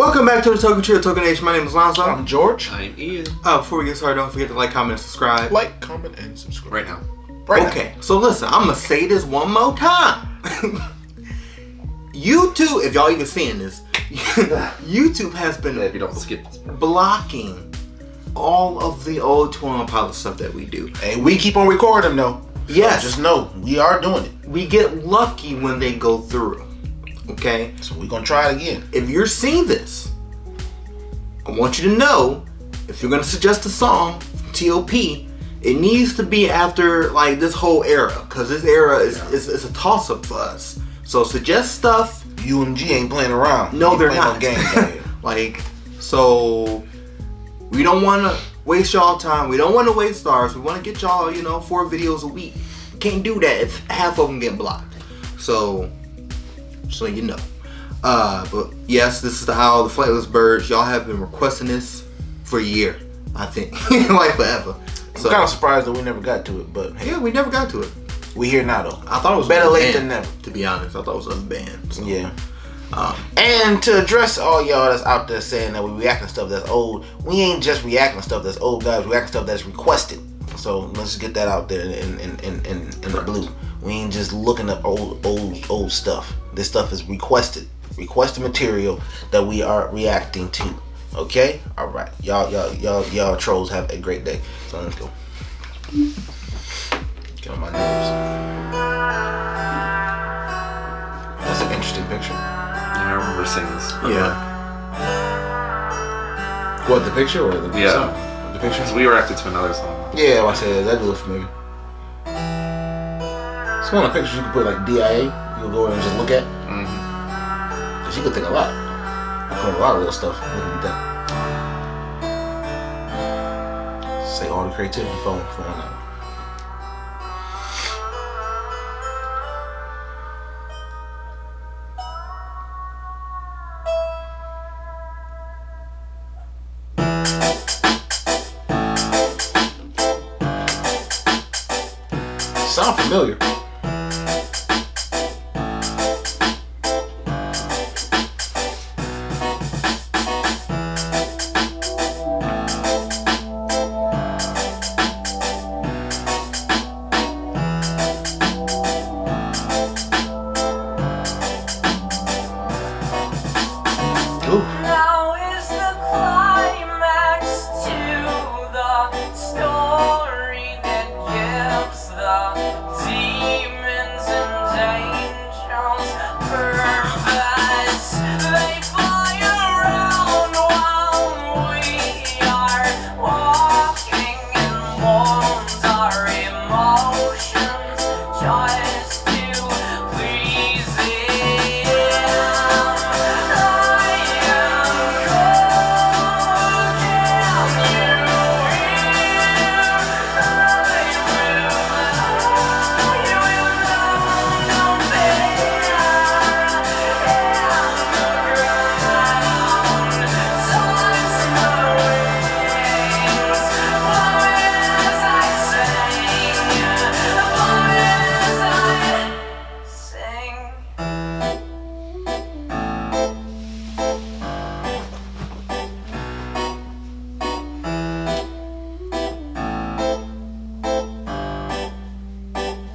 Welcome back to the Token Trio Token Nation. My name is Lonzo. I'm George. I'm Ian. Before we get started, don't forget to like, comment, and subscribe. Like, comment, and subscribe. Right now. Okay, so listen, I'm going to say this one more time. YouTube, if y'all even seeing this, YouTube has been If you don't skip this part. blocking all of the old 21 Pilot stuff that we do. Hey, we keep on recording them though. Yes. So just know, we are doing it. We get lucky when they go through. Okay? So we're going to try it again. If you're seeing this, I want you to know, if you're going to suggest a song from T.O.P., it needs to be after like this whole era, because this era is a toss-up for us. So suggest stuff. UMG ain't playing around. No, they're playing not. No games out here. Like, so we don't want to waste y'all time. We don't want to waste ours. We want to get y'all, 4 videos a week. Can't do that if half of them get blocked. So you know. But yes, this is the Owl, the Flightless Birds. Y'all have been requesting this for a year, I think. Like forever. So I'm kind of surprised that we never got to it, but hey, yeah, we never got to it. we here now though. I thought it was better late unbanned, than never. to be honest. I thought it was unbanned. So. Yeah. And to address all y'all that's out there saying that we reacting to stuff that's old, we ain't just reacting to stuff that's old, guys. We reacting to stuff that's requested. So let's get that out there in the blue. We ain't just looking up old stuff. This stuff is requested material that we are reacting to. Okay? All right. Y'all trolls have a great day. So let's go. Get on my nerves. That's an interesting picture. I remember seeing this. Yeah. What, the picture or the Yeah. song? The picture? Because we reacted to another song. Yeah, I said that look familiar. It's one of the pictures you can put like DIA. You can go in and just look at. Mm-hmm. Cause you could think a lot. You put a lot of little stuff. Looking at that. Say all the creativity phone out. Sound familiar. Ooh. Now is the climax to the story that gives the demons and angels purpose. They fly around while we are walking and wounds our emotions just to please them.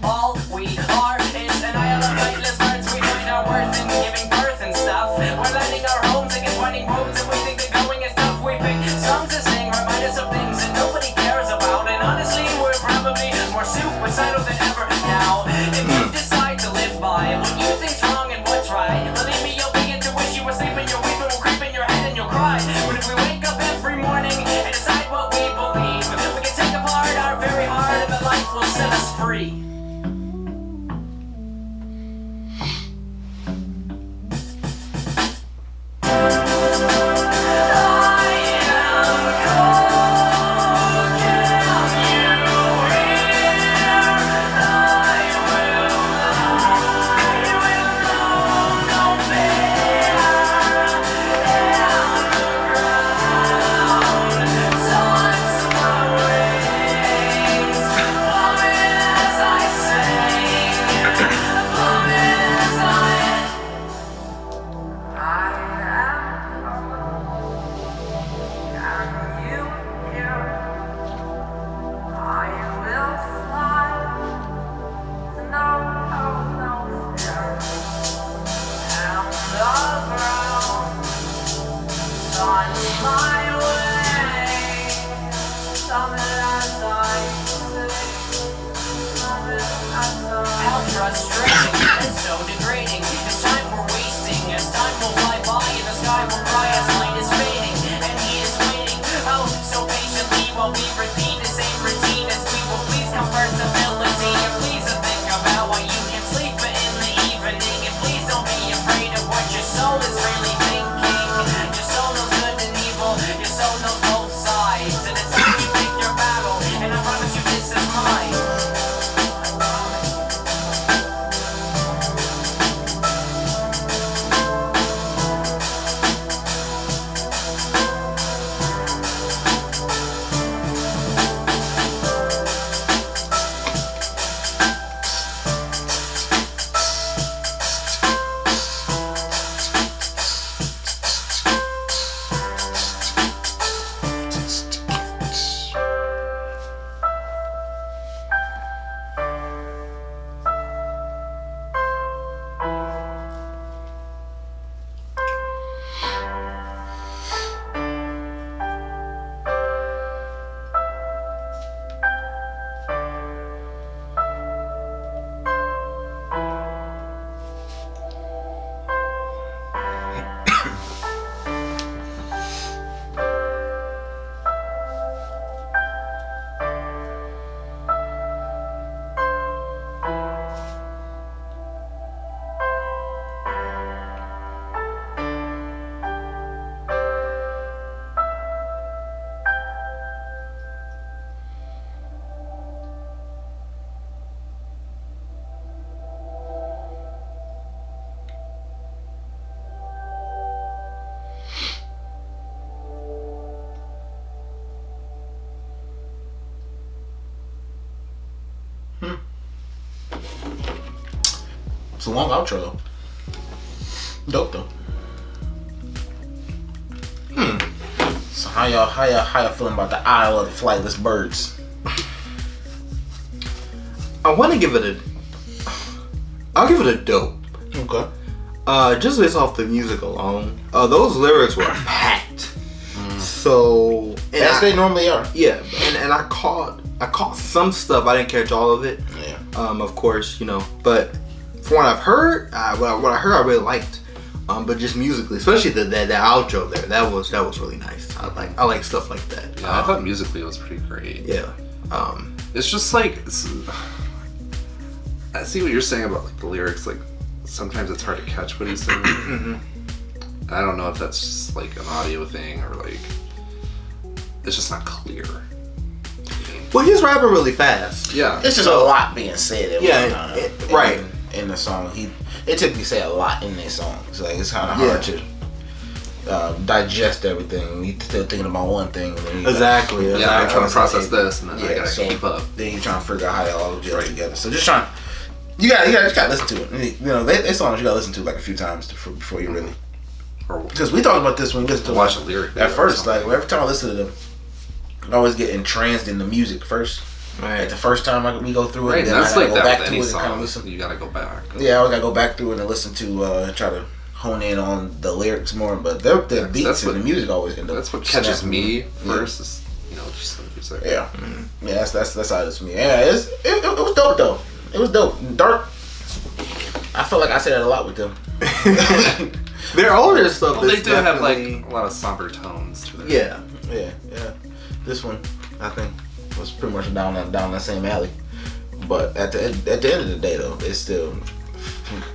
All we are is an island of flightless birds. We find our worth in giving birth and stuff. We're landing our homes against winding roads, and we think that going is tough. We pick songs to sing, remind us of things that nobody cares about. And honestly, we're probably more suicidal than ever now. If you decide to live by what you think's wrong and what's right, believe me, you'll begin to wish you were sleeping. Your weeping will creep in your head and you'll cry. But if we wake up every morning and decide what we believe, we can take apart our very heart, and the life will set us free. As I my way. Something outside. How frustrating and so degrading. As time we're wasting, as time will fly by, and the sky will cry as light is fading, and he is waiting. Oh, so patiently while we repeat the same routine as we will please comfortability. And please think about why you can sleep in the evening. And please don't be afraid of what your soul is really thinking. Your soul knows good and evil. Your soul knows both sides. And it's time you pick your battle. And I promise you this is mine. It's a long outro though. Dope though. So how y'all feeling about the Isle of the Flightless Birds? I want to give it I'll give it a dope. Okay. Just based off the music alone, those lyrics were packed. So As they normally are. yeah, and I caught some stuff. I didn't catch all of it. Yeah. Of course, but from what I've heard, what I heard, I really liked. But just musically, especially the outro there, that was really nice. I like stuff like that. Yeah, I thought musically it was pretty great. Yeah. It's just like I see what you're saying about like the lyrics. Like sometimes it's hard to catch what he's saying. I don't know if that's just like an audio thing or like it's just not clear. Well, he's rapping really fast. Yeah, It's just a lot being said. Right. In the song, it took me say a lot in this song. So like, it's kind of hard to digest everything. You still thinking about one thing. And then Exactly. yeah. I'm trying to process this, and then I gotta so keep up. Then you're trying to figure out how they all gel together. So just trying. You gotta listen to it. They songs you gotta listen to like a few times before you really. Because we talked about this when we listened to Watch a lyric at first. Like every time I listen to them, I always get entranced in the music first. Right. Like the first time we go through it, Right, then that's I gotta like go that back with to any it and kind of song. listen. You gotta go back. Yeah, I always gotta go back through it and listen to try to hone in on the lyrics more. But the beats and the music always end up. That's what catches snapping me first. Is just the music. Yeah, yeah, that's how it's me. Yeah, it was dope though. It was dope. Dark. I feel like I say that a lot with them. Their older stuff. Well, they is do have like definitely- a lot of somber tones to them. Yeah. Yeah. This one, I think, was pretty much down that same alley. But at the end of the day, though, it's still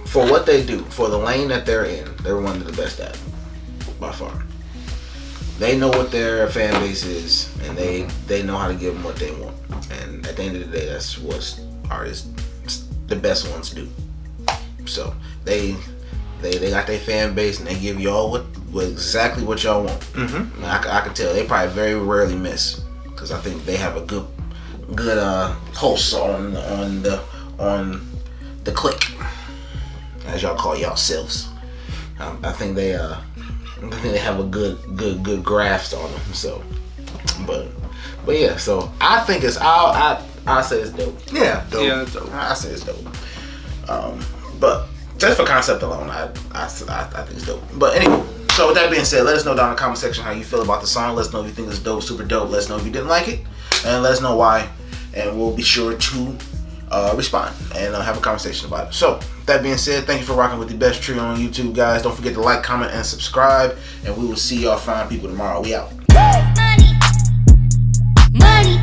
for what they do, for the lane that they're in, they're one of the best at it, by far. They know what their fan base is, and they know how to give them what they want. And at the end of the day, that's what artists, the best ones, do. So they got their fan base, and they give y'all what exactly what y'all want. Mm-hmm. I can tell they probably very rarely miss, because I think they have a good pulse on the click, as y'all call yourselves. I think they have a good grasp on them. So, but yeah. So I think it's I say it's dope. Yeah. Dope. Yeah, dope. I say it's dope. But just for concept alone, I think it's dope. But anyway, So with that being said, let us know down in the comment section how you feel about the song. Let us know if you think it's dope, super dope. Let us know if you didn't like it, and let us know why, and we'll be sure to respond and have a conversation about it. So with that being said, thank you for rocking with the best trio on YouTube, guys. Don't forget to like, comment, and subscribe, and we will see y'all fine people tomorrow. We out. Money.